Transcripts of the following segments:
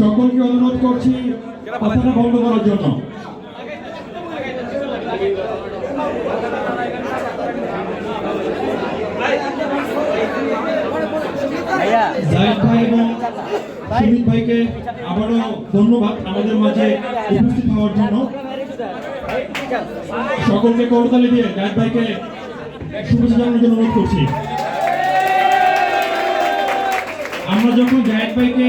সকলকে অনুরোধ করছি কথাটা বন্ধ করার জন্য। জায়েদ ভাই এবং সুমিত ভাইকে আবারও ধন্যবাদ আমাদের মাঝে উপস্থিত হওয়ার জন্য। সকলকে করতালি দিয়ে জায়েদ ভাইকে শুভেচ্ছা জানানোর জন্য অনুরোধ করছি। আমরা যখন জায়েদ ভাইকে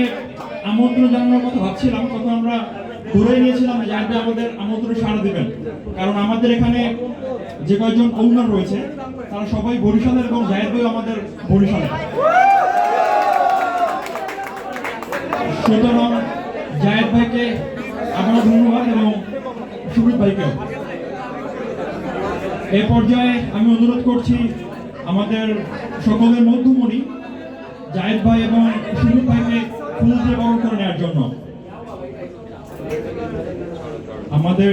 আমন্ত্রণ জানানোর কথা ভাবছিলাম তখন আমরা ধরে নিয়েছিলাম জায়েদ ভাই আমাদের আমন্ত্রণে সাড়া দিবেন, কারণ আমাদের এখানে যে কয়েকজন ওনার রয়েছে তারা সবাই বরিশালের এবং জায়েদ ভাই আমাদের বরিশালের। সুতরাং জায়েদ ভাইকে আবারও ধন্যবাদ এবং সুমিত ভাইকেও। এই পর্যায়ে আমি অনুরোধ করছি আমাদের সকলের মধ্যমণি জায়েদ ভাই এবং সুমিত ভাইকে ফুল দিয়ে বরণ করে নেওয়ার জন্য। আমাদের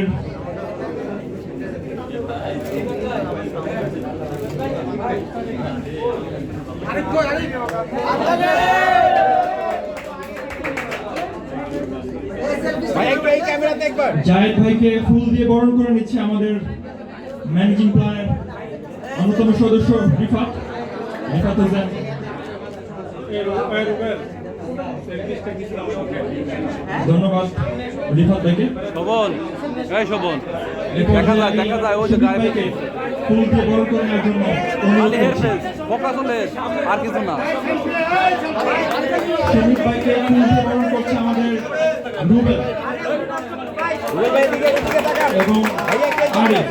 জায়েদ ভাইকে ফুল দিয়ে বরণ করে নিচ্ছে আমাদের ম্যানেজিং প্ল্যানের অন্যতম সদস্য রিফাত হোসেন। ধন্যবাদ রিফাত ভাইকে। ফুল দিয়ে বরণ করে নেওয়ার জন্য আর কিছু না। সুমিত ভাইকে ফুল দিয়ে বরণ করছে আমাদের রুবেল এবং আরিফ।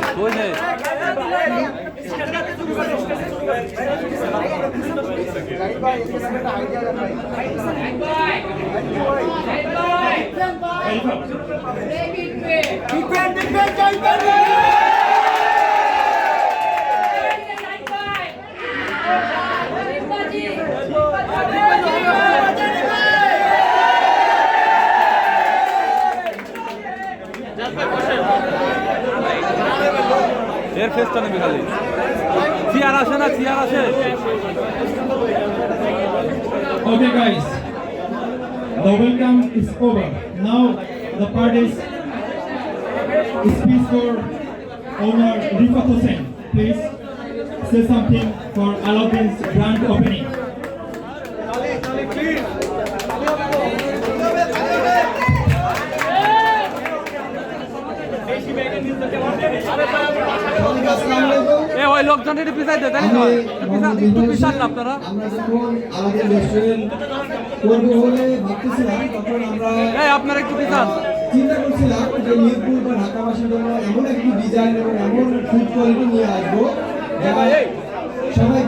এর ফেসটা নেবে খালি চেয়ার আসে না, চেয়ার আসে। Okay guys, the welcome is over. Now the part is speech for owner Rifat Hussain. Please say something for Aladdin's grand opening. ওই লোকজন একটু পিছাই দেয়, তাই না? একটু পিছান না আপনারা। আমরা যখন আমাদের রেস্টুরেন্ট করব বলে ভাবতেছিলাম তখন আমরা আপনারা একটু পিছান। চিন্তা করছিলাম যে মিরপুর বা ঢাকাবাসীর জন্য এমন একটি ডিজাইন এবং এমন ফুড কোয়ালিটি নিয়ে আসবো সবাই